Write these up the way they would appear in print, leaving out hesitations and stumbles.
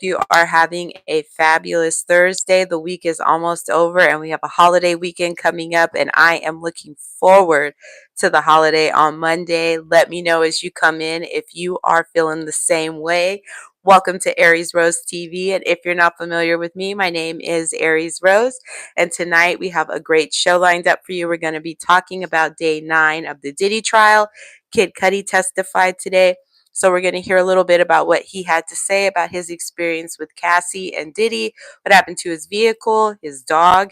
you are having a fabulous Thursday. The week is almost over and we have a holiday weekend coming up, and I am looking forward to the holiday on Monday. Let me know as you come in if you are feeling the same way. Welcome to Aries Rose TV, and if you're not familiar with me, my name is Aries Rose, and tonight we have a great show lined up for you. We're going to be talking about day 9 of the Diddy trial. Kid Cudi testified today. So we're going to hear a little bit about what he had to say about his experience with Cassie and Diddy, what happened to his vehicle, his dog,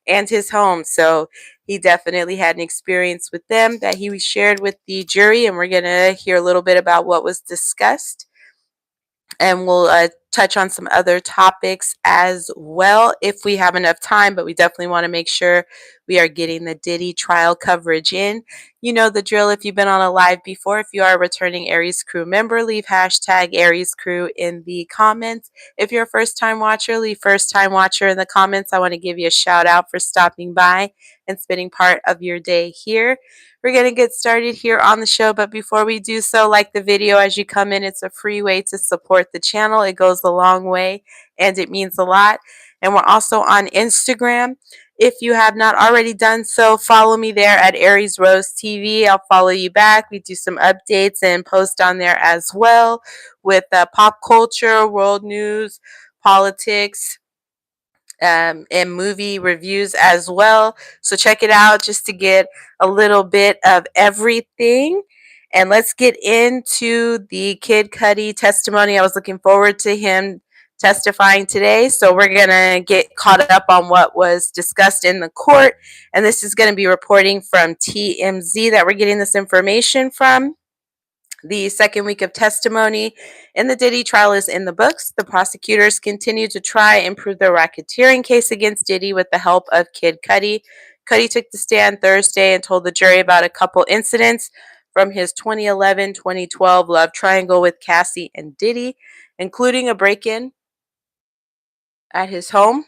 and his home. So he definitely had an experience with them that he shared with the jury, and we're going to hear a little bit about what was discussed. And we'll touch on some other topics as well if we have enough time, but we definitely want to make sure we are getting the Diddy trial coverage in. You know the drill if you've been on a live before. If you are a returning Aries Crew member, leave hashtag Aries Crew in the comments. If you're a first time watcher, leave first time watcher in the comments. I want to give you a shout out for stopping by and spending part of your day here. We're going to get started here on the show, but before we do so, like the video as you come in. It's a free way to support the channel. It goes a long way and it means a lot. And we're also on Instagram. If you have not already done so, follow me there at Aries Rose TV. I'll follow you back. We do some updates and post on there as well with pop culture, world news, politics, and movie reviews as well. So check it out just to get a little bit of everything. And let's get into the Kid Cudi testimony. I was looking forward to him testifying today. So we're going to get caught up on what was discussed in the court. And this is going to be reporting from TMZ that we're getting this information from. The second week of testimony in the Diddy trial is in the books. The prosecutors continue to try and prove their racketeering case against Diddy with the help of Kid Cudi. Cudi took the stand Thursday and told the jury about a couple incidents from his 2011-2012 love triangle with Cassie and Diddy, including a break-in at his home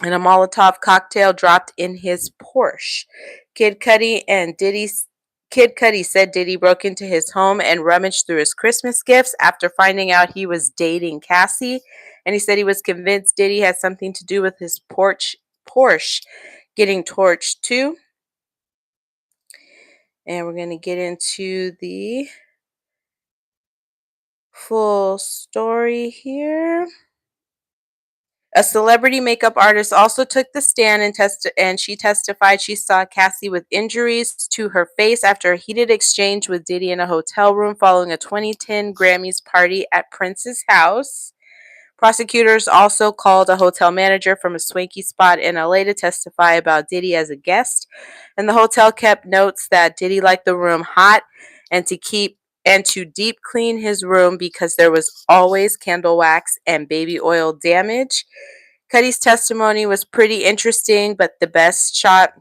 and a Molotov cocktail dropped in his Porsche. Kid Cudi said Diddy broke into his home and rummaged through his Christmas gifts after finding out he was dating Cassie. And he said he was convinced Diddy had something to do with his Porsche getting torched too. And we're going to get into the full story here. A celebrity makeup artist also took the stand and she testified she saw Cassie with injuries to her face after a heated exchange with Diddy in a hotel room following a 2010 Grammys party at Prince's house. Prosecutors also called a hotel manager from a swanky spot in LA to testify about Diddy as a guest, and the hotel kept notes that Diddy liked the room hot and to deep clean his room because there was always candle wax and baby oil damage. Cudi's testimony was pretty interesting, but the best shot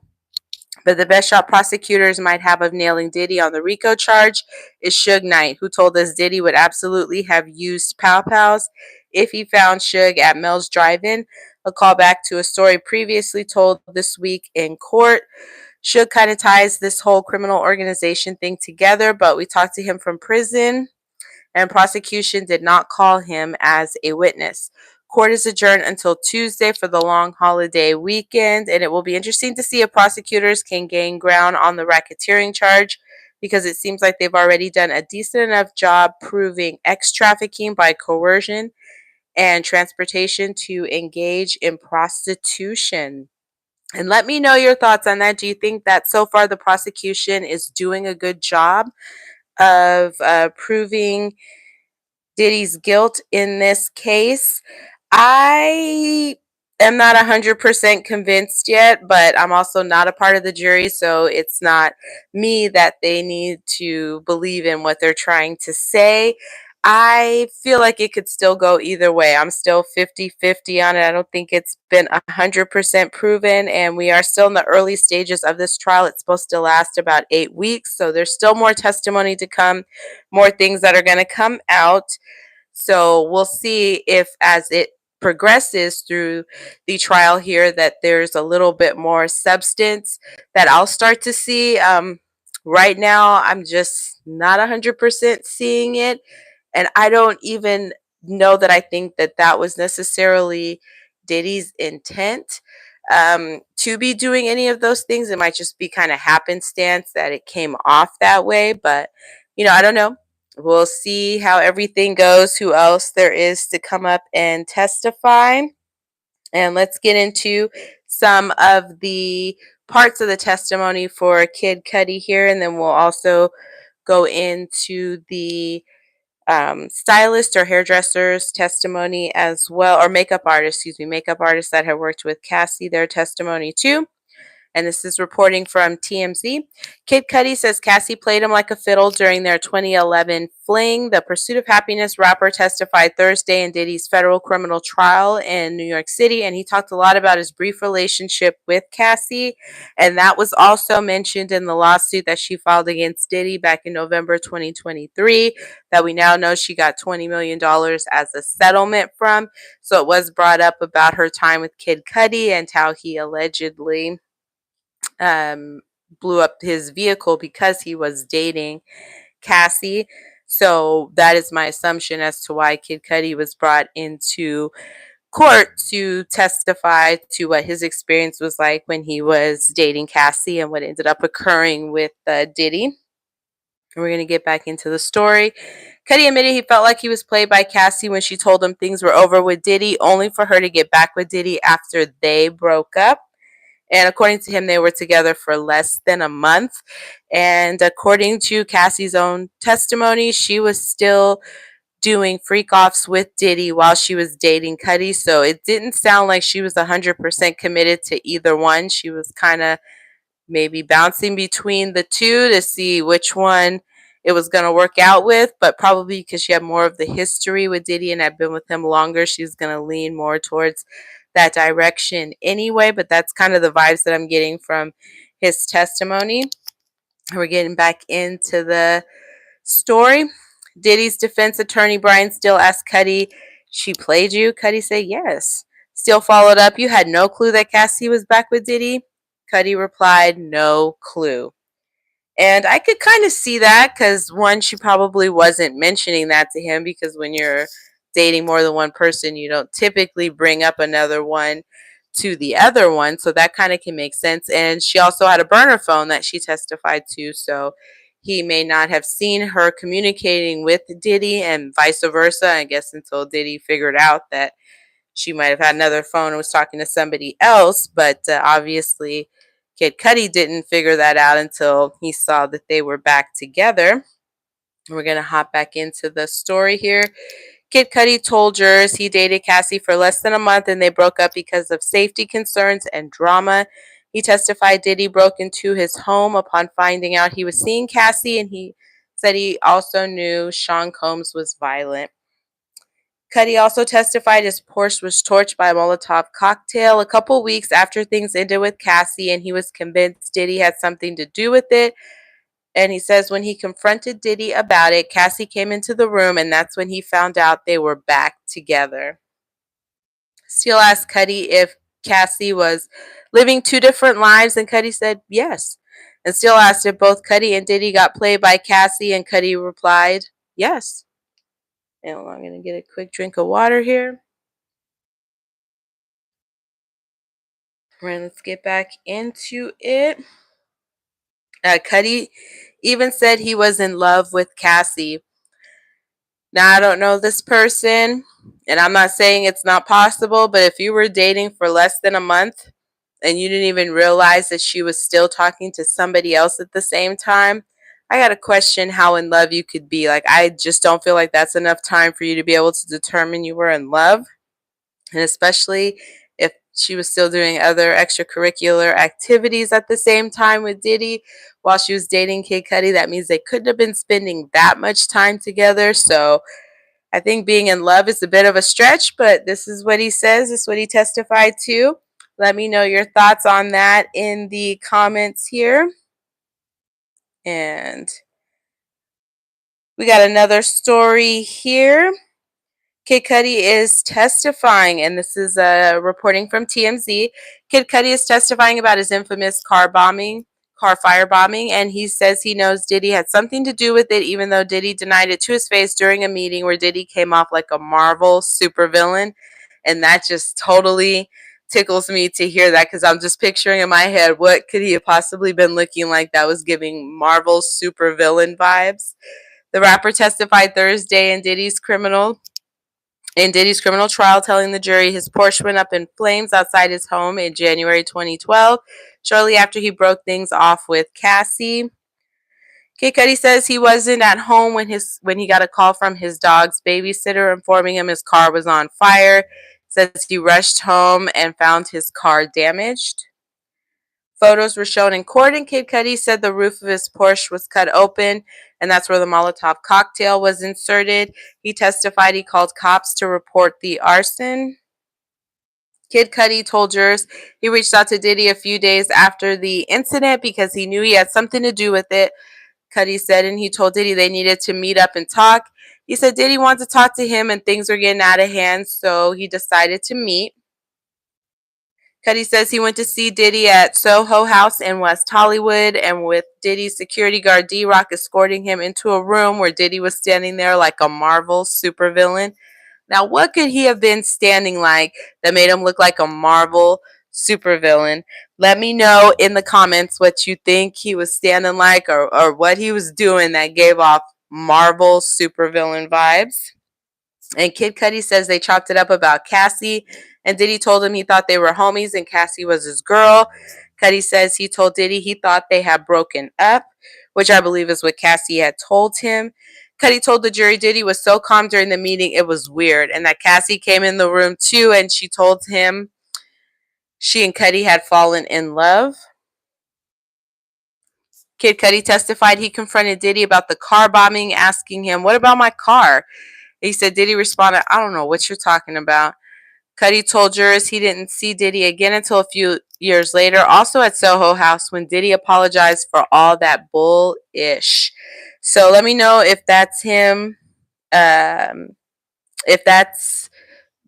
prosecutors might have of nailing Diddy on the RICO charge is Suge Knight, who told us Diddy would absolutely have used Pow Pows if he found Suge at Mel's Drive-In, a callback to a story previously told this week in court. Suge kind of ties this whole criminal organization thing together, but we talked to him from prison, and prosecution did not call him as a witness. Court is adjourned until Tuesday for the long holiday weekend, and it will be interesting to see if prosecutors can gain ground on the racketeering charge, because it seems like they've already done a decent enough job proving trafficking by coercion and transportation to engage in prostitution. And let me know your thoughts on that. Do you think that so far the prosecution is doing a good job of proving Diddy's guilt in this case? I am not 100% convinced yet, but I'm also not a part of the jury, so it's not me that they need to believe in what they're trying to say. I feel like it could still go either way. I'm still 50-50 on it. I don't think it's been 100% proven, and we are still in the early stages of this trial. It's supposed to last about 8 weeks, so there's still more testimony to come, more things that are going to come out. So we'll see if, as it progresses through the trial here, that there's a little bit more substance that I'll start to see. Right now, I'm just not 100% seeing it. And I don't even know that I think that that was necessarily Diddy's intent to be doing any of those things. It might just be kind of happenstance that it came off that way. But, I don't know. We'll see how everything goes, who else there is to come up and testify. And let's get into some of the parts of the testimony for Kid Cudi here. And then we'll also go into the stylist or hairdresser's testimony as well, or makeup artist, excuse me, makeup artists that have worked with Cassie, their testimony too. And this is reporting from TMZ. Kid Cudi says Cassie played him like a fiddle during their 2011 fling. The Pursuit of Happiness rapper testified Thursday in Diddy's federal criminal trial in New York City, and he talked a lot about his brief relationship with Cassie, and that was also mentioned in the lawsuit that she filed against Diddy back in November 2023 that we now know she got $20 million as a settlement from. So it was brought up about her time with Kid Cudi and how he allegedly blew up his vehicle because he was dating Cassie. So that is my assumption as to why Kid Cudi was brought into court to testify to what his experience was like when he was dating Cassie and what ended up occurring with Diddy. We're going to get back into the story. Cudi admitted he felt like he was played by Cassie when she told him things were over with Diddy, only for her to get back with Diddy after they broke up. And according to him, they were together for less than a month. And according to Cassie's own testimony, she was still doing freak offs with Diddy while she was dating Cudi. So it didn't sound like she was 100% committed to either one. She was kind of maybe bouncing between the two to see which one it was going to work out with. But probably because she had more of the history with Diddy and had been with him longer, she's going to lean more towards that direction anyway. But that's kind of the vibes that I'm getting from his testimony. We're getting back into the story. Diddy's defense attorney Brian Steele asked Cudi, "She played you?" Cudi said, "Yes." Steele followed up, "You had no clue that Cassie was back with Diddy?" Cudi replied, "No clue." And I could kind of see that because, one, she probably wasn't mentioning that to him because when you're dating more than one person, you don't typically bring up another one to the other one. So that kind of can make sense. And she also had a burner phone that she testified to. So he may not have seen her communicating with Diddy and vice versa, I guess, until Diddy figured out that she might have had another phone and was talking to somebody else. But obviously, Kid Cudi didn't figure that out until he saw that they were back together. We're going to hop back into the story here. Kid Cudi told jurors he dated Cassie for less than a month and they broke up because of safety concerns and drama. He testified Diddy broke into his home upon finding out he was seeing Cassie, and he said he also knew Sean Combs was violent. Cudi also testified his Porsche was torched by a Molotov cocktail a couple weeks after things ended with Cassie, and he was convinced Diddy had something to do with it. And he says when he confronted Diddy about it, Cassie came into the room, and that's when he found out they were back together. Steele asked Cudi if Cassie was living two different lives, and Cudi said yes. And Steele asked if both Cudi and Diddy got played by Cassie, and Cudi replied yes. And I'm going to get a quick drink of water here. Right, let's get back into it. Cudi even said he was in love with Cassie. Now, I don't know this person, and I'm not saying it's not possible, but if you were dating for less than a month and you didn't even realize that she was still talking to somebody else at the same time, I got to question how in love you could be. Like, I just don't feel like that's enough time for you to be able to determine you were in love. And especially if she was still doing other extracurricular activities at the same time with Diddy while she was dating Kid Cudi, that means they couldn't have been spending that much time together. So I think being in love is a bit of a stretch, but this is what he says. This is what he testified to. Let me know your thoughts on that in the comments here. And we got another story here. Kid Cudi is testifying, and this is reporting from TMZ. Kid Cudi is testifying about his infamous car car firebombing, and he says he knows Diddy had something to do with it, even though Diddy denied it to his face during a meeting where Diddy came off like a Marvel supervillain. And that just totally tickles me to hear that, because I'm just picturing in my head, what could he have possibly been looking like that was giving Marvel supervillain vibes? The rapper testified Thursday in Diddy's criminal trial, telling the jury his Porsche went up in flames outside his home in January 2012, shortly after he broke things off with Cassie. Kid Cudi says he wasn't at home when he got a call from his dog's babysitter informing him his car was on fire. Says he rushed home and found his car damaged. Photos were shown in court, and Kid Cudi said the roof of his Porsche was cut open, and that's where the Molotov cocktail was inserted. He testified he called cops to report the arson. Kid Cudi told jurors he reached out to Diddy a few days after the incident because he knew he had something to do with it, Cudi said, and he told Diddy they needed to meet up and talk. He said Diddy wanted to talk to him and things were getting out of hand, so he decided to meet. Cudi says he went to see Diddy at Soho House in West Hollywood, and with Diddy's security guard D-Rock escorting him into a room where Diddy was standing there like a Marvel supervillain. Now, what could he have been standing like that made him look like a Marvel supervillain? Let me know in the comments what you think he was standing like, or what he was doing that gave off Marvel supervillain vibes. And Kid Cudi says they chopped it up about Cassie, and Diddy told him he thought they were homies and Cassie was his girl. Cudi says he told Diddy he thought they had broken up, which I believe is what Cassie had told him. Cudi told the jury Diddy was so calm during the meeting it was weird, and that Cassie came in the room too, and she told him she and Cudi had fallen in love. Kid Cudi testified he confronted Diddy about the car bombing, asking him, "What about my car?" He said Diddy responded, "I don't know what you're talking about." Cudi told jurors he didn't see Diddy again until a few years later, also at Soho House, when Diddy apologized for all that bullish. So let me know if that's him, if that's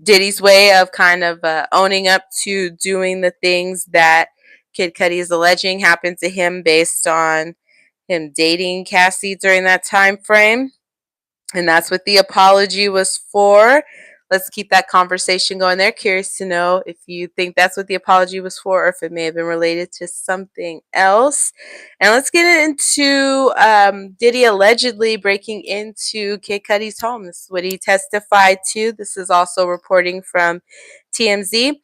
Diddy's way of kind of owning up to doing the things that Kid Cudi is alleging happened to him based on him dating Cassie during that time frame. And that's what the apology was for. Let's keep that conversation going there. Curious to know if you think that's what the apology was for, or if it may have been related to something else. And let's get into Diddy allegedly breaking into Kid Cudi's home. This is what he testified to. This is also reporting from TMZ.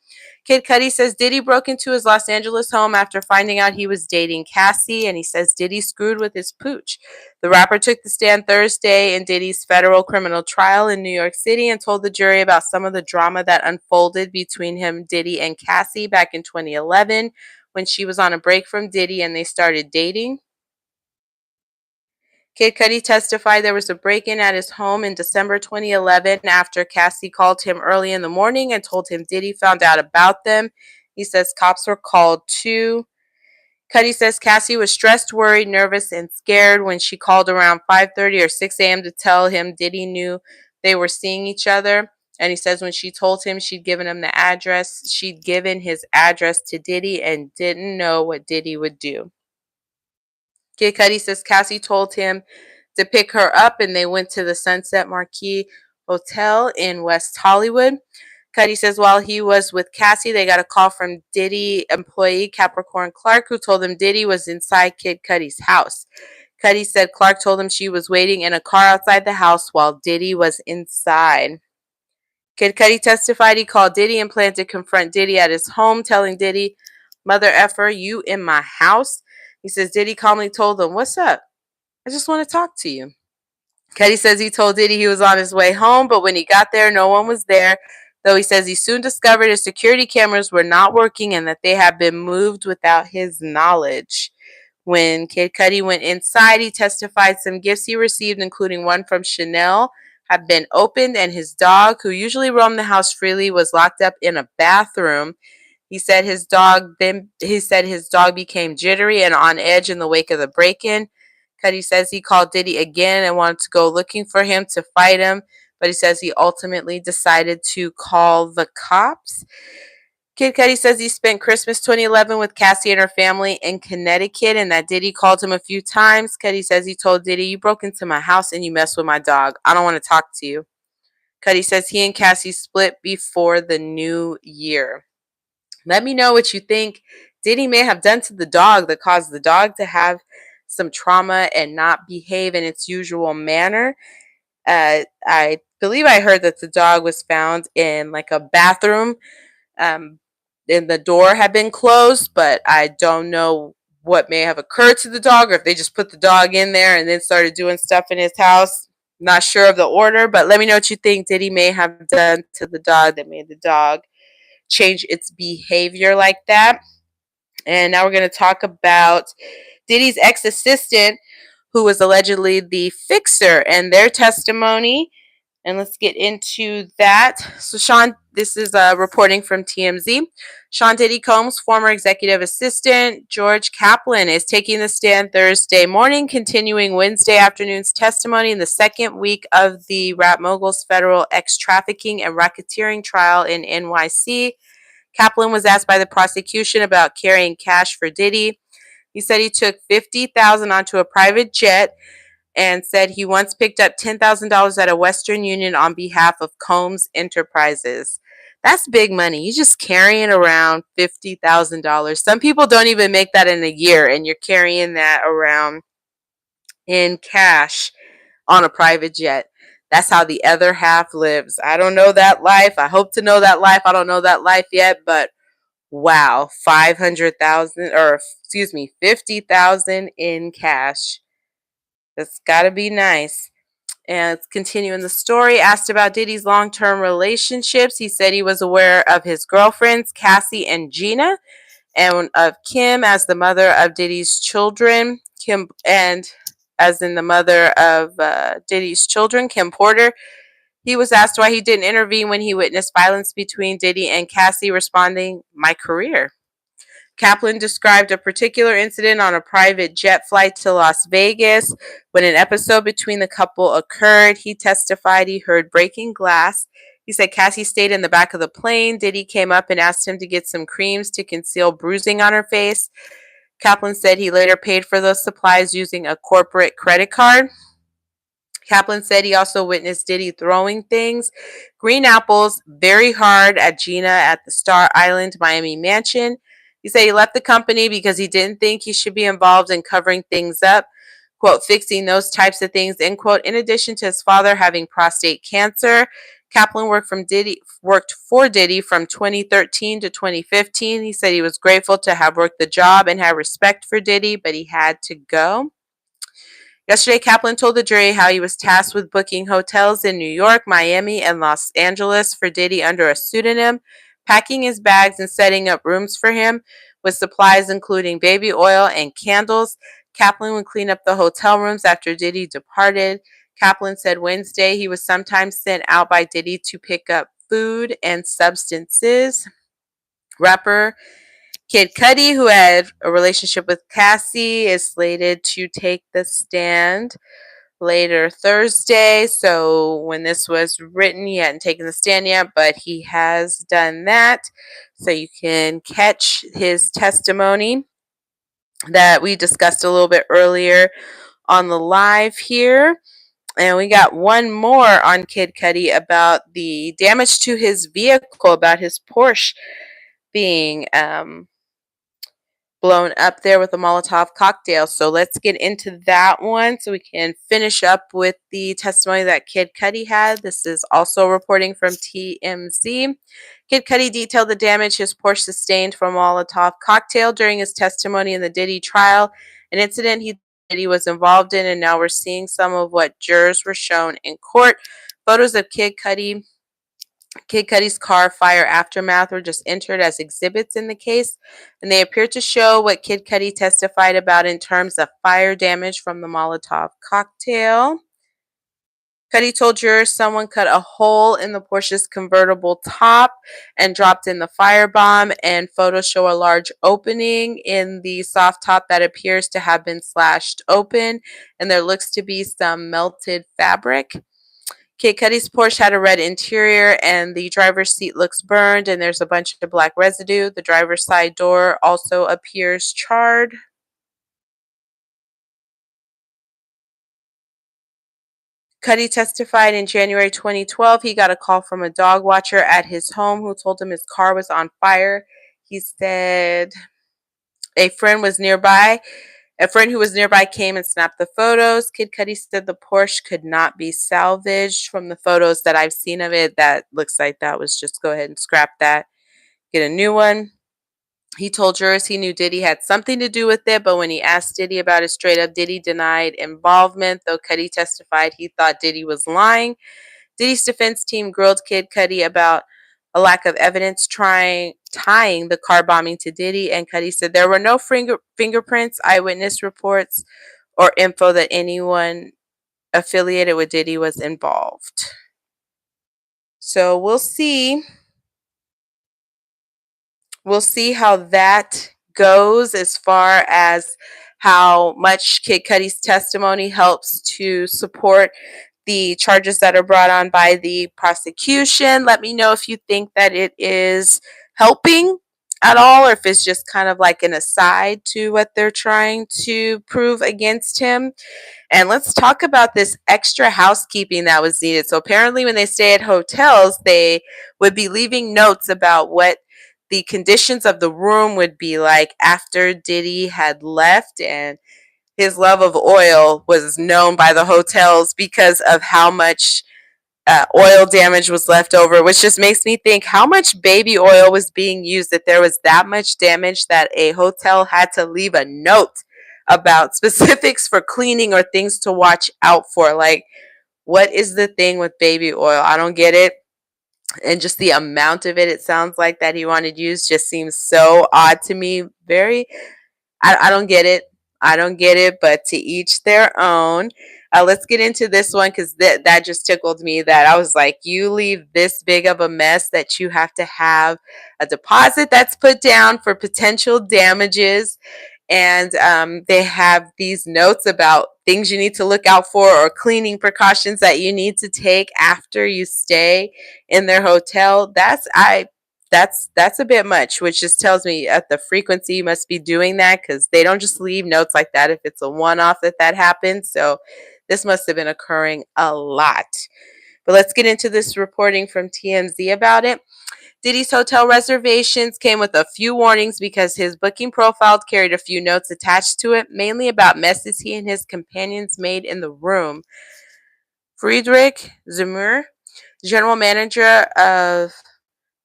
Kid Cudi says Diddy broke into his Los Angeles home after finding out he was dating Cassie, and he says Diddy screwed with his pooch. The rapper took the stand Thursday in Diddy's federal criminal trial in New York City and told the jury about some of the drama that unfolded between him, Diddy, and Cassie back in 2011 when she was on a break from Diddy and they started dating. Kid Cudi testified there was a break-in at his home in December 2011 after Cassie called him early in the morning and told him Diddy found out about them. He says cops were called too. Cudi says Cassie was stressed, worried, nervous, and scared when she called around 5:30 or 6 a.m. to tell him Diddy knew they were seeing each other. And he says when she told him she'd given his address to Diddy and didn't know what Diddy would do. Kid Cudi says Cassie told him to pick her up, and they went to the Sunset Marquis Hotel in West Hollywood. Cudi says while he was with Cassie, they got a call from Diddy employee Capricorn Clark, who told him Diddy was inside Kid Cudi's house. Cudi said Clark told him she was waiting in a car outside the house while Diddy was inside. Kid Cudi testified he called Diddy and planned to confront Diddy at his home, telling Diddy, "Mother effer, you in my house?" He says Diddy calmly told him, "What's up? I just want to talk to you." Cudi says he told Diddy he was on his way home, but when he got there, no one was there, though he says he soon discovered his security cameras were not working and that they had been moved without his knowledge. When Kid Cudi went inside, he testified some gifts he received, including one from Chanel, had been opened, and his dog, who usually roamed the house freely, was locked up in a bathroom. He said his dog became jittery and on edge in the wake of the break-in. Cudi says he called Diddy again and wanted to go looking for him to fight him, but he says he ultimately decided to call the cops. Kid Cudi says he spent Christmas 2011 with Cassie and her family in Connecticut and that Diddy called him a few times. Cudi says he told Diddy, "You broke into my house and you messed with my dog. I don't want to talk to you." Cudi says he and Cassie split before the new year. Let me know what you think Diddy may have done to the dog that caused the dog to have some trauma and not behave in its usual manner. I believe I heard that the dog was found in like a bathroom, um, and the door had been closed, but I don't know what may have occurred to the dog or if they just put the dog in there and then started doing stuff in his house. Not sure of the order, but let me know what you think Diddy may have done to the dog that made the dog change its behavior like that. And now we're going to talk about Diddy's ex assistant, who was allegedly the fixer, and their testimony. And let's get into that. So, this is reporting from TMZ. Sean Diddy Combs' former executive assistant, George Kaplan, is taking the stand Thursday morning, continuing Wednesday afternoon's testimony in the second week of the rap mogul's federal ex-trafficking and racketeering trial in NYC. Kaplan was asked by the prosecution about carrying cash for Diddy. He said he took $50,000 onto a private jet and said he once picked up $10,000 at a Western Union on behalf of Combs Enterprises. That's big money. You're just carrying around $50,000. Some people don't even make that in a year, and you're carrying that around in cash on a private jet. That's how the other half lives. I don't know that life. I hope to know that life. I don't know that life yet, but wow, 500,000 or excuse me, 50,000 in cash. That's got to be nice. And it's continuing the story. Asked about Diddy's long-term relationships, he said he was aware of his girlfriends, Cassie and Gina, and of Kim as the mother of Diddy's children. Kim, and as in the mother of Diddy's children, Kim Porter. He was asked why he didn't intervene when he witnessed violence between Diddy and Cassie, responding, "My career." Kaplan described a particular incident on a private jet flight to Las Vegas. When an episode between the couple occurred, he testified he heard breaking glass. He said Cassie stayed in the back of the plane. Diddy came up and asked him to get some creams to conceal bruising on her face. Kaplan said he later paid for those supplies using a corporate credit card. Kaplan said he also witnessed Diddy throwing things, green apples, very hard at Gina at the Star Island Miami mansion. He said he left the company because he didn't think he should be involved in covering things up, quote, fixing those types of things, end quote. In addition to his father having prostate cancer, Kaplan worked for Diddy from 2013 to 2015. He said he was grateful to have worked the job and had respect for Diddy, but he had to go. Yesterday, Kaplan told the jury how he was tasked with booking hotels in New York, Miami, and Los Angeles for Diddy under a pseudonym, packing his bags and setting up rooms for him with supplies including baby oil and candles. Kaplan would clean up the hotel rooms after Diddy departed. Kaplan said Wednesday he was sometimes sent out by Diddy to pick up food and substances. Rapper Kid Cudi, who had a relationship with Cassie, is slated to take the stand later Thursday. So when this was written, he hadn't taken the stand yet, but he has done that. So you can catch his testimony that we discussed a little bit earlier on the live here. And we got one more on Kid Cudi about the damage to his vehicle, about his Porsche being blown up there with a Molotov cocktail. So let's get into that one so we can finish up with the testimony that Kid Cudi had. This is also reporting from TMZ. Kid Cudi detailed the damage his Porsche sustained from a Molotov cocktail during his testimony in the Diddy trial, an incident he was involved in, and now we're seeing some of what jurors were shown in court. Photos of Kid Cudi's car fire aftermath were just entered as exhibits in the case, and they appear to show what Kid Cudi testified about in terms of fire damage from the Molotov cocktail. Cudi told jurors someone cut a hole in the Porsche's convertible top and dropped in the firebomb, and photos show a large opening in the soft top that appears to have been slashed open, and there looks to be some melted fabric. Kid Cudi's Porsche had a red interior and the driver's seat looks burned and there's a bunch of black residue. The driver's side door also appears charred. Cudi testified in January 2012. He got a call from a dog watcher at his home who told him his car was on fire. He said a friend was nearby. A friend who was nearby came and snapped the photos. Kid Cudi said the Porsche could not be salvaged. From the photos that I've seen of it, that looks like that was just go ahead and scrap that, get a new one. He told jurors he knew Diddy had something to do with it, but when he asked Diddy about it straight up, Diddy denied involvement, though Cudi testified he thought Diddy was lying. Diddy's defense team grilled Kid Cudi about a lack of evidence tying the car bombing to Diddy, and Cudi said there were no fingerprints, eyewitness reports, or info that anyone affiliated with Diddy was involved. So we'll see. We'll see how that goes as far as how much Kid Cudi's testimony helps to support the charges that are brought on by the prosecution. Let me know if you think that it is helping at all or if it's just kind of like an aside to what they're trying to prove against him. And let's talk about this extra housekeeping that was needed. So apparently when they stay at hotels, they would be leaving notes about what the conditions of the room would be like after Diddy had left, and his love of oil was known by the hotels because of how much oil damage was left over, which just makes me think how much baby oil was being used, that there was that much damage that a hotel had to leave a note about specifics for cleaning or things to watch out for. Like, what is the thing with baby oil? I don't get it. And just the amount of it sounds like that he wanted used just seems so odd to me. Very, I don't get it. I don't get it, but to each their own. Let's get into this one because that just tickled me, that I was like, you leave this big of a mess that you have to have a deposit that's put down for potential damages. And they have these notes about things you need to look out for or cleaning precautions that you need to take after you stay in their hotel. That's a bit much, which just tells me at the frequency you must be doing that, because they don't just leave notes like that if it's a one-off that happens. So this must have been occurring a lot. But let's get into this reporting from TMZ about it. Diddy's hotel reservations came with a few warnings because his booking profile carried a few notes attached to it, mainly about messes he and his companions made in the room. Friedrich Zimmer, general manager of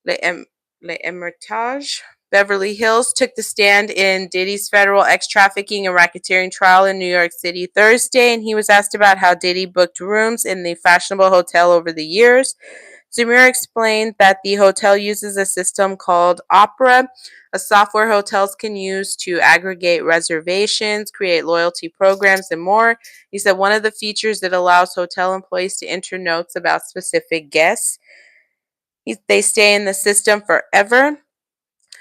Le Hermitage, Beverly Hills, took the stand in Diddy's federal ex-trafficking and racketeering trial in New York City Thursday, and he was asked about how Diddy booked rooms in the fashionable hotel over the years. Zamir explained that the hotel uses a system called Opera, a software hotels can use to aggregate reservations, create loyalty programs, and more. He said one of the features that allows hotel employees to enter notes about specific guests. They stay in the system forever,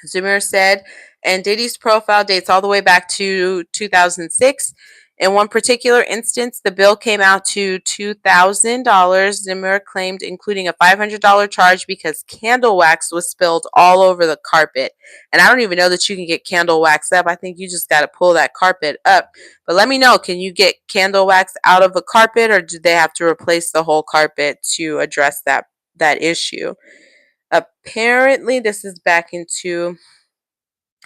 Zumir said, and Diddy's profile dates all the way back to 2006. In one particular instance, the bill came out to $2,000, Zimmer claimed, including a $500 charge because candle wax was spilled all over the carpet. And I don't even know that you can get candle wax up. I think you just got to pull that carpet up. But let me know, can you get candle wax out of a carpet, or do they have to replace the whole carpet to address that issue? Apparently, this is back into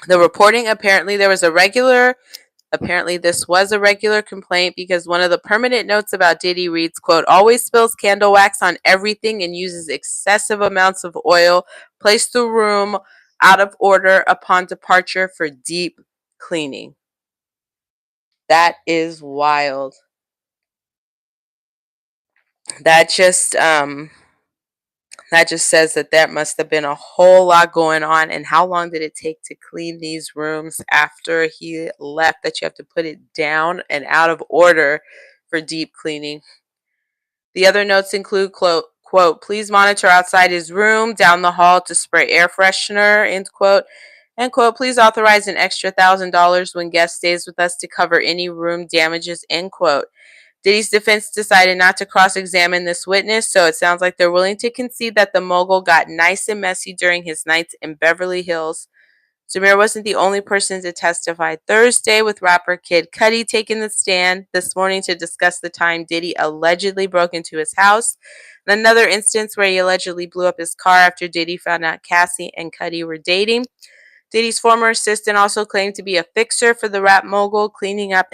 the reporting. Apparently this was a regular complaint because one of the permanent notes about Diddy reads, quote, always spills candle wax on everything and uses excessive amounts of oil, placed the room out of order upon departure for deep cleaning. That is wild. That just says that there must have been a whole lot going on. And how long did it take to clean these rooms after he left, that you have to put it down and out of order for deep cleaning? The other notes include, quote, please monitor outside his room, down the hall to spray air freshener, end quote. And quote, please authorize an extra $1,000 when guest stays with us to cover any room damages, end quote. Diddy's defense decided not to cross-examine this witness, so it sounds like they're willing to concede that the mogul got nice and messy during his nights in Beverly Hills. Jameer wasn't the only person to testify Thursday, with rapper Kid Cudi taking the stand this morning to discuss the time Diddy allegedly broke into his house, and another instance where he allegedly blew up his car after Diddy found out Cassie and Cudi were dating. Diddy's former assistant also claimed to be a fixer for the rap mogul, cleaning up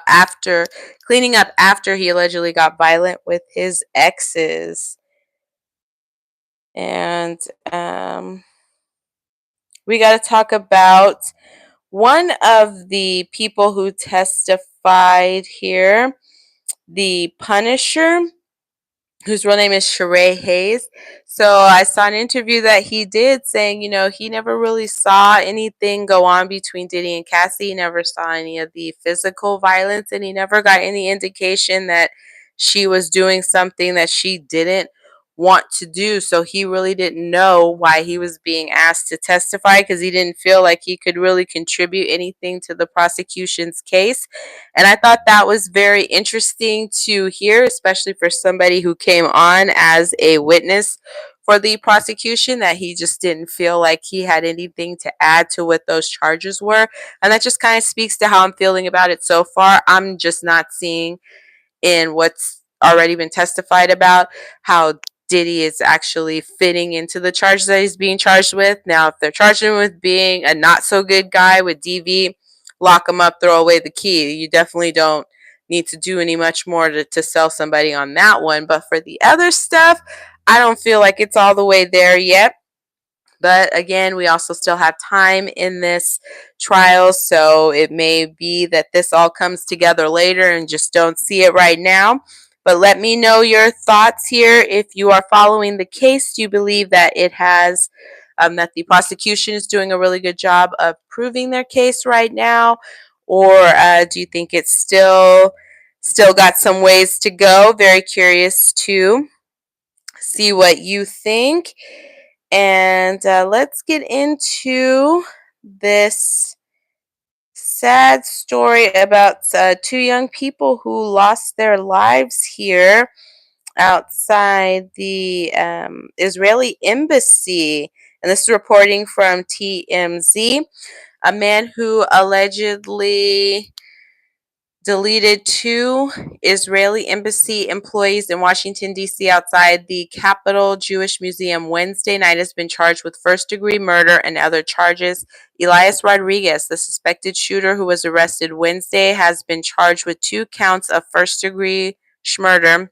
after he allegedly got violent with his exes. And we got to talk about one of the people who testified here, the Punisher, whose real name is Sheree Hayes. So I saw an interview that he did saying, he never really saw anything go on between Diddy and Cassie. He never saw any of the physical violence, and he never got any indication that she was doing something that she didn't want to do. So he really didn't know why he was being asked to testify, because he didn't feel like he could really contribute anything to the prosecution's case. And I thought that was very interesting to hear, especially for somebody who came on as a witness for the prosecution, that he just didn't feel like he had anything to add to what those charges were. And that just kind of speaks to how I'm feeling about it so far. I'm just not seeing in what's already been testified about how Diddy is actually fitting into the charges that he's being charged with. Now, if they're charging him with being a not so good guy with DV, lock him up, throw away the key. You definitely don't need to do any much more to sell somebody on that one. But for the other stuff, I don't feel like it's all the way there yet. But again, we also still have time in this trial, so it may be that this all comes together later and just don't see it right now. But let me know your thoughts here. If you are following the case, do you believe that it has that the prosecution is doing a really good job of proving their case right now, or do you think it's still got some ways to go? Very curious to see what you think. And let's get into this sad story about two young people who lost their lives here outside the Israeli embassy. And this is reporting from TMZ. A man who allegedly deleted two Israeli embassy employees in Washington, D.C. outside the Capitol Jewish Museum Wednesday night has been charged with first-degree murder and other charges. Elias Rodriguez, the suspected shooter who was arrested Wednesday, has been charged with 2 counts of first-degree murder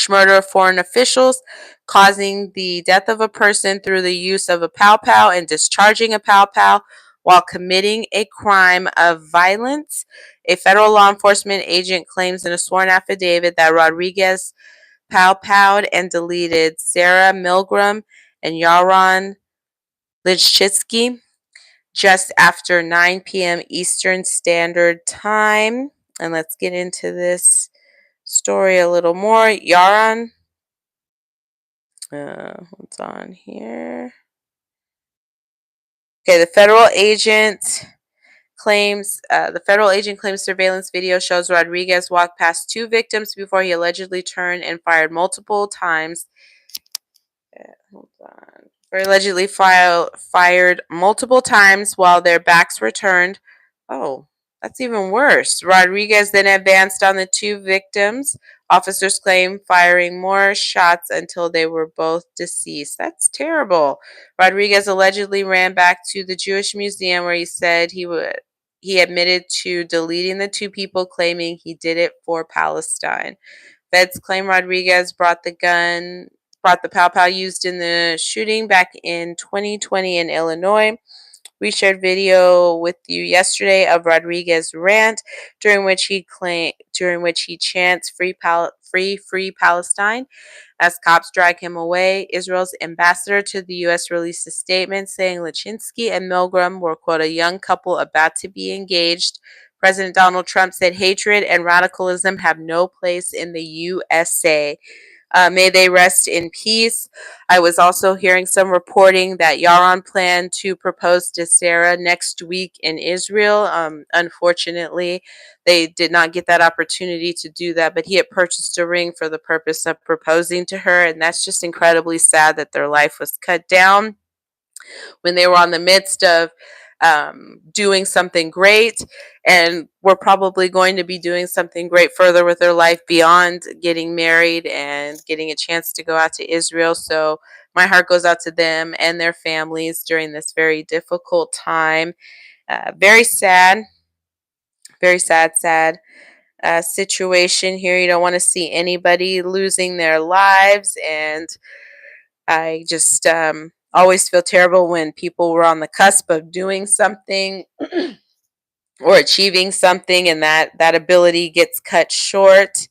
of foreign officials, causing the death of a person through the use of a pow-pow and discharging a pow-pow while committing a crime of violence. A federal law enforcement agent claims in a sworn affidavit that Rodriguez pow-powed and deleted Sarah Milgram and Yaron Lichitsky just after 9 p.m. Eastern Standard Time. And let's get into this story a little more. Yaron, hold on here. Okay, the federal agent claims surveillance video shows Rodriguez walk past 2 victims before he allegedly turned and fired multiple times. Hold on. Allegedly fired multiple times while their backs were turned. Oh, that's even worse. Rodriguez then advanced on the 2 victims. Officers claim firing more shots until they were both deceased. That's terrible. Rodriguez allegedly ran back to the Jewish Museum where he said he admitted to deleting the 2 people, claiming he did it for Palestine. Feds claim Rodriguez brought the pow-pow used in the shooting back in 2020 in Illinois. We shared video with you yesterday of Rodriguez's rant, during which he chants "Free Palestine" as cops drag him away. Israel's ambassador to the U.S. released a statement saying Lichitsky and Milgram were, quote, a young couple about to be engaged. President Donald Trump said hatred and radicalism have no place in the USA. May they rest in peace. I was also hearing some reporting that Yaron planned to propose to Sarah next week in Israel. Unfortunately, they did not get that opportunity to do that, but he had purchased a ring for the purpose of proposing to her, and that's just incredibly sad that their life was cut down when they were on the midst of doing something great, and we're probably going to be doing something great further with their life beyond getting married and getting a chance to go out to Israel. So my heart goes out to them and their families during this very difficult time. Very sad, very sad situation here. You don't want to see anybody losing their lives, and I just always feel terrible when people were on the cusp of doing something or achieving something and that ability gets cut short.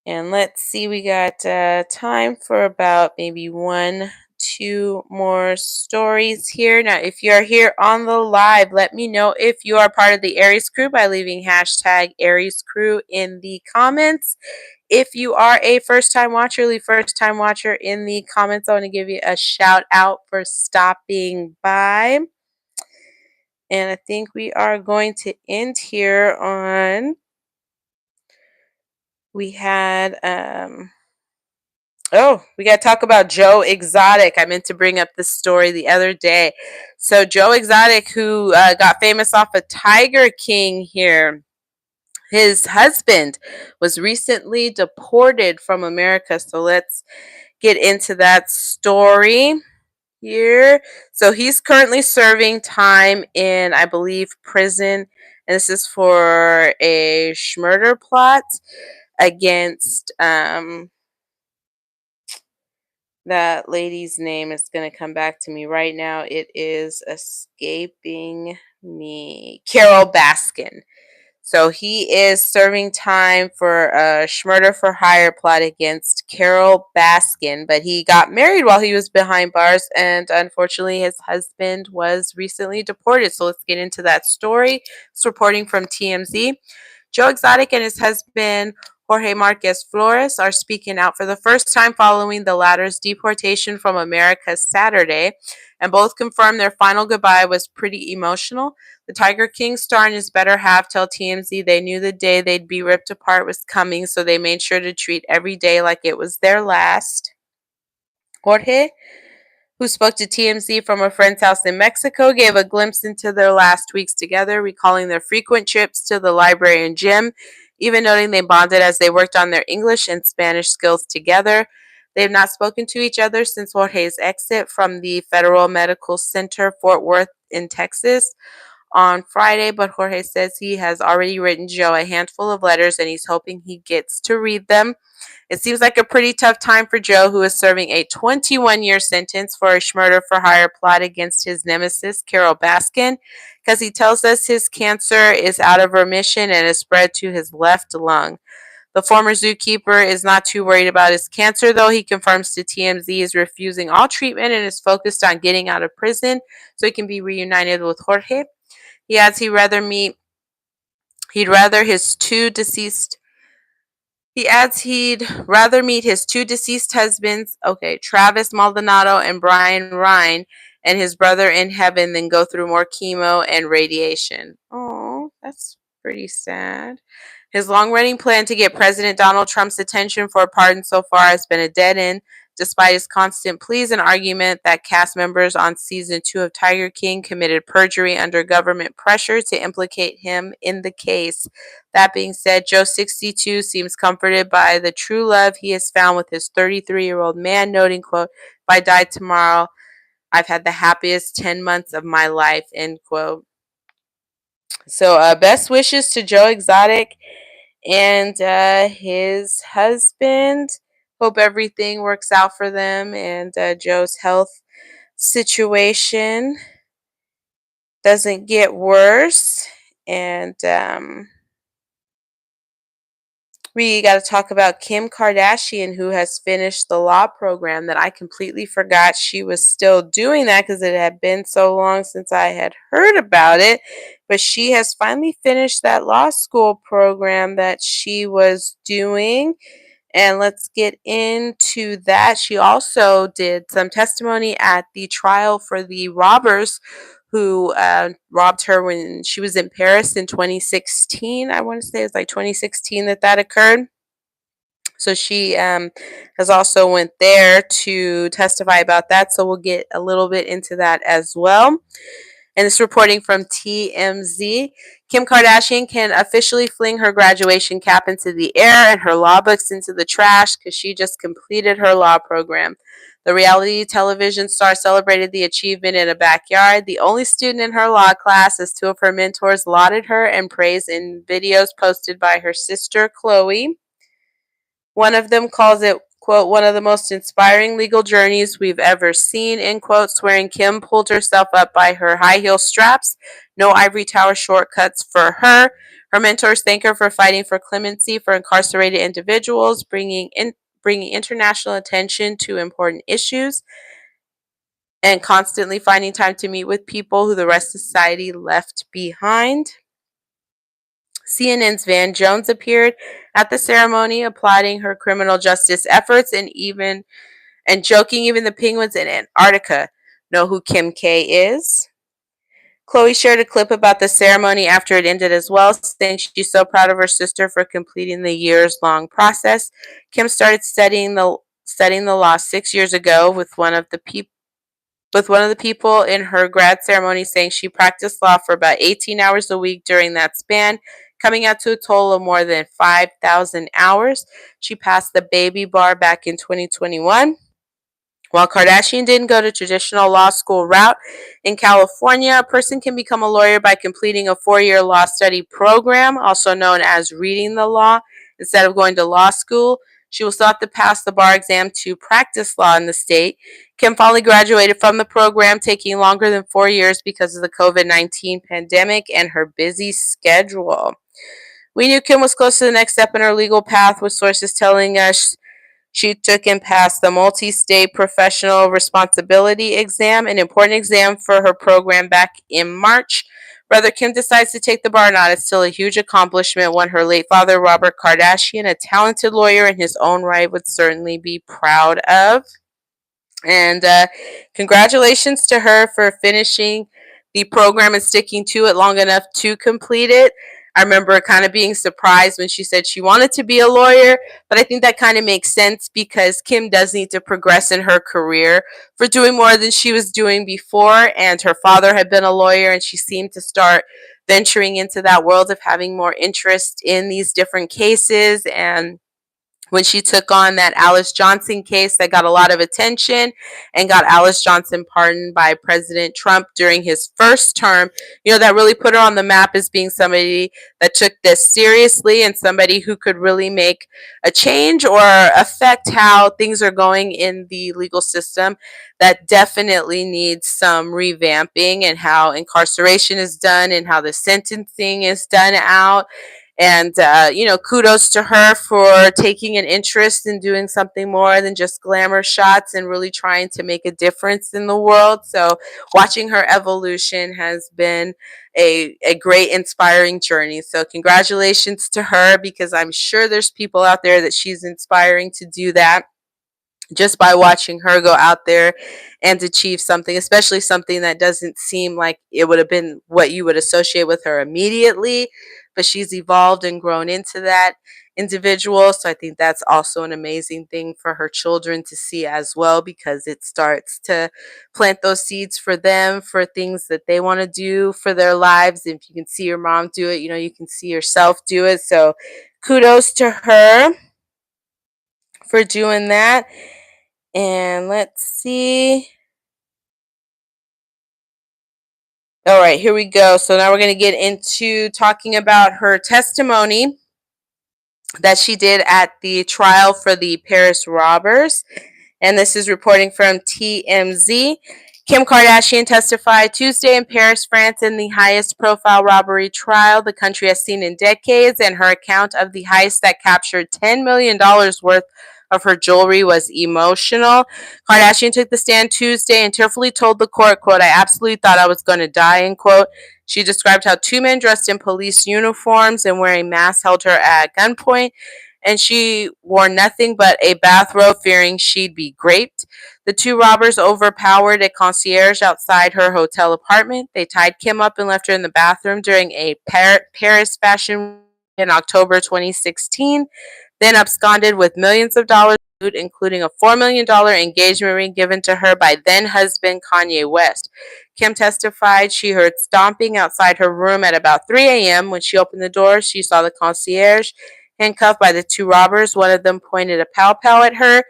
And let's see, we got time for about maybe one, two more stories here. Now, if you're here on the live, let me know if you are part of the Aries crew by leaving hashtag Aries crew in the comments. If you are a first-time watcher, leave first-time watcher in the comments. I want to give you a shout out for stopping by. And I think we are going to end here on, we had, oh, we got to talk about Joe Exotic. I meant to bring up this story the other day. So Joe Exotic, who got famous off of Tiger King here, his husband was recently deported from America. So let's get into that story here. So he's currently serving time in, I believe, prison. And this is for a murder plot against that lady's name. Is going to come back to me right now. It is escaping me. Carol Baskin. So he is serving time for a murder for hire plot against Carol Baskin, but he got married while he was behind bars, and unfortunately his husband was recently deported. So let's get into that story. It's reporting from TMZ. Joe Exotic and his husband Jorge Marquez Flores are speaking out for the first time following the latter's deportation from America Saturday, and both confirmed their final goodbye was pretty emotional. The Tiger King star and his better half tell TMZ they knew the day they'd be ripped apart was coming, so they made sure to treat every day like it was their last. Jorge, who spoke to TMZ from a friend's house in Mexico, gave a glimpse into their last weeks together, recalling their frequent trips to the library and gym, even noting they bonded as they worked on their English and Spanish skills together. They have not spoken to each other since Jorge's exit from the Federal Medical Center, Fort Worth in Texas, on Friday, but Jorge says he has already written Joe a handful of letters and he's hoping he gets to read them. It seems like a pretty tough time for Joe, who is serving a 21-year sentence for a murder for hire plot against his nemesis, Carol Baskin, because he tells us his cancer is out of remission and has spread to his left lung. The former zookeeper is not too worried about his cancer, though. He confirms to TMZ he is refusing all treatment and is focused on getting out of prison so he can be reunited with Jorge. He adds he'd rather his two deceased he adds he'd rather meet his two deceased husbands, Travis Maldonado and Brian Ryan, and his brother in heaven than go through more chemo and radiation. Oh, that's pretty sad. His long-running plan to get President Donald Trump's attention for a pardon so far has been a dead end, despite his constant pleas and argument that cast members on season 2 of Tiger King committed perjury under government pressure to implicate him in the case. That being said, Joe 62 seems comforted by the true love he has found with his 33-year-old man, noting, quote, "If I died tomorrow, I've had the happiest 10 months of my life," end quote. So best wishes to Joe Exotic and his husband. Hope everything works out for them and Joe's health situation doesn't get worse. And we got to talk about Kim Kardashian, who has finished the law program that I completely forgot she was still doing that because it had been so long since I had heard about it. But she has finally finished that law school program that she was doing. And let's get into that. She also did some testimony at the trial for the robbers who robbed her when she was in Paris in 2016. I want to say it's like 2016 that occurred. So she has also went there to testify about that. So we'll get a little bit into that as well. And this reporting from TMZ. Kim Kardashian can officially fling her graduation cap into the air and her law books into the trash because she just completed her law program. The reality television star celebrated the achievement in a backyard. The only student in her law class, as two of her mentors lauded her and praised in videos posted by her sister, Chloe. One of them calls it, quote, one of the most inspiring legal journeys we've ever seen, end quote, swearing Kim pulled herself up by her high heel straps. No ivory tower shortcuts for her. Her mentors thank her for fighting for clemency for incarcerated individuals, bringing international attention to important issues, and constantly finding time to meet with people who the rest of society left behind. CNN's Van Jones appeared at the ceremony, applauding her criminal justice efforts and joking even the penguins in Antarctica know who Kim K is. Chloe shared a clip about the ceremony after it ended as well, saying she's so proud of her sister for completing the years-long process. Kim started studying the law 6 years ago with one of the people in her grad ceremony saying she practiced law for about 18 hours a week during that span, coming out to a total of more than 5,000 hours. She passed the baby bar back in 2021. While Kardashian didn't go the traditional law school route, in California, a person can become a lawyer by completing a 4-year law study program, also known as reading the law, instead of going to law school. She will still have to pass the bar exam to practice law in the state. Kim finally graduated from the program, taking longer than 4 years because of the COVID-19 pandemic and her busy schedule. We knew Kim was close to the next step in her legal path, with sources telling us she took and passed the multi-state professional responsibility exam, an important exam for her program back in March. Whether Kim decides to take the bar or not is still a huge accomplishment, one her late father, Robert Kardashian, a talented lawyer in his own right, would certainly be proud of. And congratulations to her for finishing the program and sticking to it long enough to complete it. I remember kind of being surprised when she said she wanted to be a lawyer, but I think that kind of makes sense because Kim does need to progress in her career for doing more than she was doing before. And her father had been a lawyer, and she seemed to start venturing into that world of having more interest in these different cases. And when she took on that Alice Johnson case that got a lot of attention and got Alice Johnson pardoned by President Trump during his first term, that really put her on the map as being somebody that took this seriously and somebody who could really make a change or affect how things are going in the legal system that definitely needs some revamping, and how incarceration is done and how the sentencing is done out. And, kudos to her for taking an interest in doing something more than just glamour shots and really trying to make a difference in the world. So watching her evolution has been a great inspiring journey. So congratulations to her, because I'm sure there's people out there that she's inspiring to do that just by watching her go out there and achieve something, especially something that doesn't seem like it would have been what you would associate with her immediately, but she's evolved and grown into that individual. So I think that's also an amazing thing for her children to see as well, because it starts to plant those seeds for them for things that they want to do for their lives. If you can see your mom do it, you can see yourself do it. So kudos to her for doing that. And let's see. All right, here we go. So now we're going to get into talking about her testimony that she did at the trial for the Paris robbers. And this is reporting from TMZ. Kim Kardashian testified Tuesday in Paris, France, in the highest profile robbery trial the country has seen in decades, and her account of the heist that captured $10 million worth of her jewelry was emotional. Kardashian took the stand Tuesday and tearfully told the court, quote, "I absolutely thought I was going to die," end quote. She described how two men dressed in police uniforms and wearing masks held her at gunpoint and she wore nothing but a bathrobe, fearing she'd be raped. The two robbers overpowered a concierge outside her hotel apartment. They tied Kim up and left her in the bathroom during a Paris fashion in October 2016, then absconded with millions of dollars, including a $4 million engagement ring given to her by then-husband Kanye West. Kim testified she heard stomping outside her room at about 3 a.m. When she opened the door, she saw the concierge handcuffed by the two robbers. One of them pointed a pow-pow at her.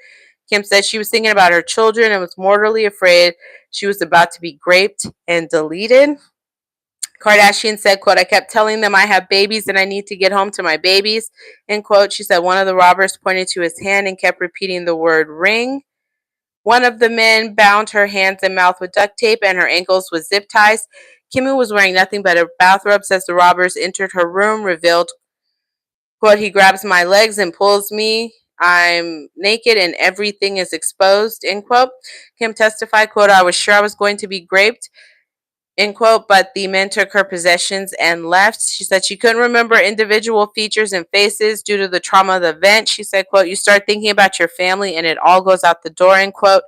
Kim said she was thinking about her children and was mortally afraid she was about to be raped and deleted. Kardashian said, quote, I kept telling them I have babies and I need to get home to my babies, end quote. She said one of the robbers pointed to his hand and kept repeating the word ring. One of the men bound her hands and mouth with duct tape and her ankles with zip ties. Kimmy was wearing nothing but a bathrobe as the robbers entered her room, revealed, quote, he grabs my legs and pulls me. I'm naked and everything is exposed, end quote. Kim testified, quote, I was sure I was going to be raped, end quote, but the men took her possessions and left. She said she couldn't remember individual features and faces due to the trauma of the event. She said, quote, you start thinking about your family and it all goes out the door, end quote.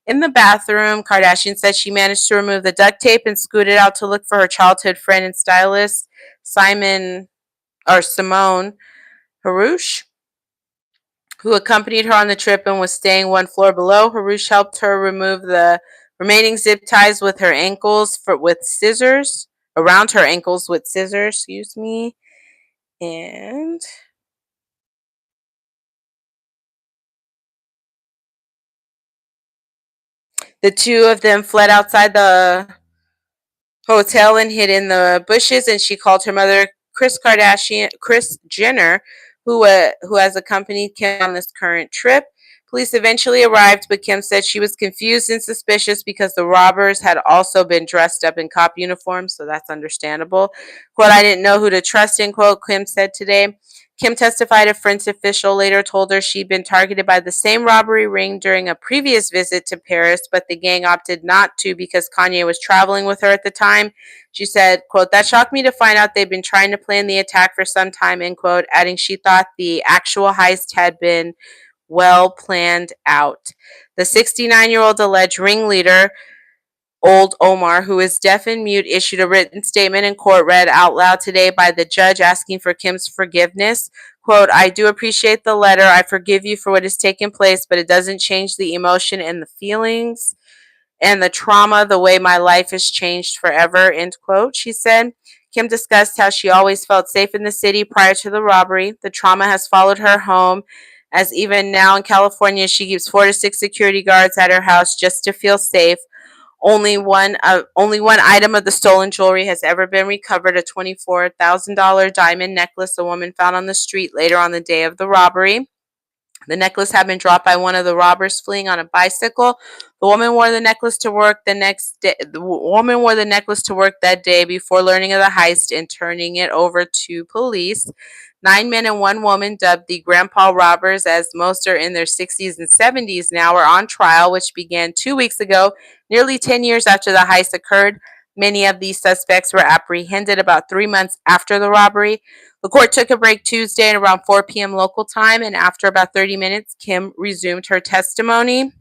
In the bathroom, Kardashian said she managed to remove the duct tape and scooted out to look for her childhood friend and stylist, Simone Harouche, who accompanied her on the trip and was staying one floor below. Harouche helped her remove the remaining zip ties with her ankles with scissors, around her ankles with scissors, excuse me. And the two of them fled outside the hotel and hid in the bushes, and she called her mother, Kris Jenner, who has accompanied Kim on this current trip. Police eventually arrived, but Kim said she was confused and suspicious because the robbers had also been dressed up in cop uniforms, so that's understandable. Quote, I didn't know who to trust, end quote, Kim said today. Kim testified a French official later told her she'd been targeted by the same robbery ring during a previous visit to Paris, but the gang opted not to because Kanye was traveling with her at the time. She said, quote, that shocked me to find out they'd been trying to plan the attack for some time, end quote, adding she thought the actual heist had been well planned out. The 69-year-old alleged ringleader, Old Omar, who is deaf and mute, issued a written statement in court read out loud today by the judge asking for Kim's forgiveness. Quote, I do appreciate the letter. I forgive you for what has taken place, but it doesn't change the emotion and the feelings and the trauma, the way my life has changed forever, end quote, she said. Kim discussed how she always felt safe in the city prior to the robbery. The trauma has followed her home, as even now in California, she keeps 4 to 6 security guards at her house just to feel safe. Only one item of the stolen jewelry has ever been recovered, a $24,000 diamond necklace a woman found on the street later on the day of the robbery. The necklace had been dropped by one of the robbers fleeing on a bicycle. The woman wore the necklace to work the next day. The woman wore the necklace to work that day before learning of the heist and turning it over to police. 9 men and 1 woman, dubbed the Grandpa Robbers, as most are in their 60s and 70s now, are on trial, which began 2 weeks ago, nearly 10 years after the heist occurred. Many of these suspects were apprehended about 3 months after the robbery. The court took a break Tuesday at around 4 p.m. local time, and after about 30 minutes, Kim resumed her testimony.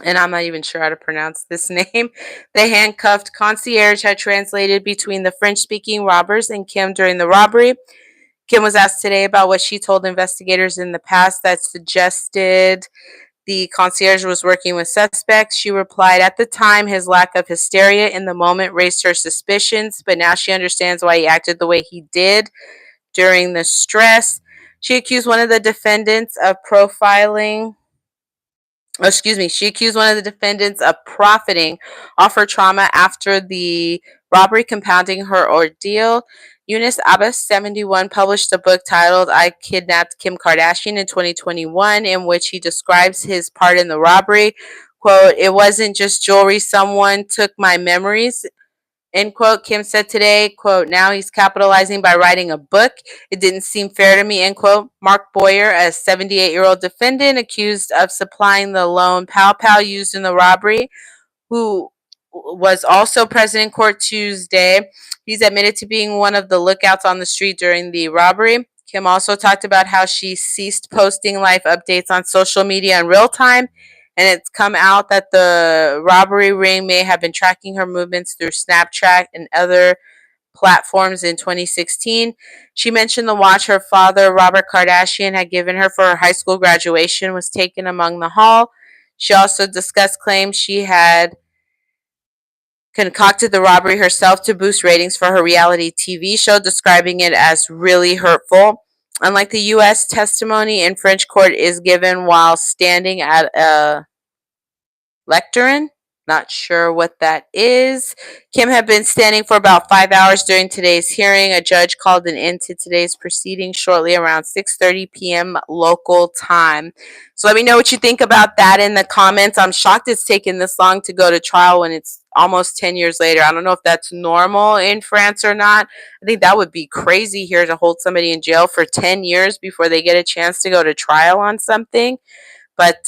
And I'm not even sure how to pronounce this name. The handcuffed concierge had translated between the French-speaking robbers and Kim during the robbery. Kim was asked today about what she told investigators in the past that suggested the concierge was working with suspects. She replied, at the time, his lack of hysteria in the moment raised her suspicions, but now she understands why he acted the way he did during the stress. She accused one of the defendants of she accused one of the defendants of profiting off her trauma after the robbery, compounding her ordeal. Yunus Abbas, 71, published a book titled I Kidnapped Kim Kardashian in 2021, in which he describes his part in the robbery. Quote, it wasn't just jewelry. Someone took my memories, end quote. Kim said today, quote, now he's capitalizing by writing a book. It didn't seem fair to me, end quote. Mark Boyer, a 78-year-old defendant accused of supplying the lone pow-pow used in the robbery, who was also present in court Tuesday. He's admitted to being one of the lookouts on the street during the robbery. Kim also talked about how she ceased posting live updates on social media in real time, and it's come out that the robbery ring may have been tracking her movements through Snapchat and other platforms in 2016. She mentioned the watch her father, Robert Kardashian, had given her for her high school graduation was taken among the haul. She also discussed claims she had concocted the robbery herself to boost ratings for her reality TV show, describing it as really hurtful. Unlike the U.S., testimony in French court is given while standing at a lectern. Not sure what that is. Kim had been standing for about 5 hours during today's hearing. A judge called an end to today's proceedings shortly around 6:30 p.m. local time. So let me know what you think about that in the comments. I'm shocked it's taken this long to go to trial when it's almost 10 years later. I don't know if that's normal in France or not. I think that would be crazy here to hold somebody in jail for 10 years before they get a chance to go to trial on something. But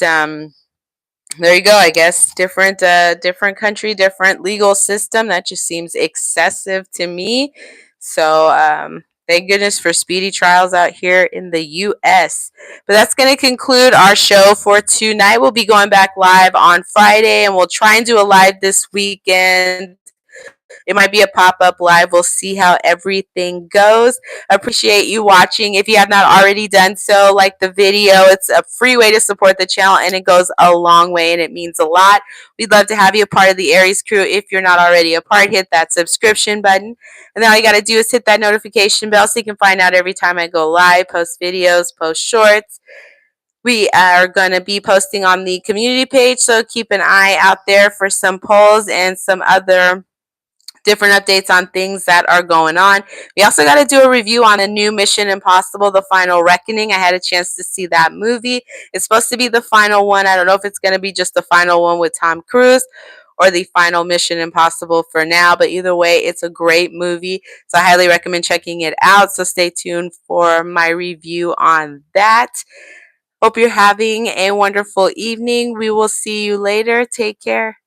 there you go. I guess different country, different legal system. That just seems excessive to me. So thank goodness for speedy trials out here in the U.S. But that's going to conclude our show for tonight. We'll be going back live on Friday, and we'll try and do a live this weekend. It might be a pop-up live. We'll see how everything goes. I appreciate you watching. If you have not already done so, like the video. It's a free way to support the channel, and it goes a long way, and it means a lot. We'd love to have you a part of the Aries crew. If you're not already a part, hit that subscription button. And then all you got to do is hit that notification bell so you can find out every time I go live, post videos, post shorts. We are going to be posting on the community page, so keep an eye out there for some polls and some other different updates on things that are going on. We also got to do a review on a new Mission Impossible, The Final Reckoning. I had a chance to see that movie. It's supposed to be the final one. I don't know if it's going to be just the final one with Tom Cruise or the final Mission Impossible for now, but either way, it's a great movie, so I highly recommend checking it out. So stay tuned for my review on that. Hope you're having a wonderful evening. We will see you later. Take care.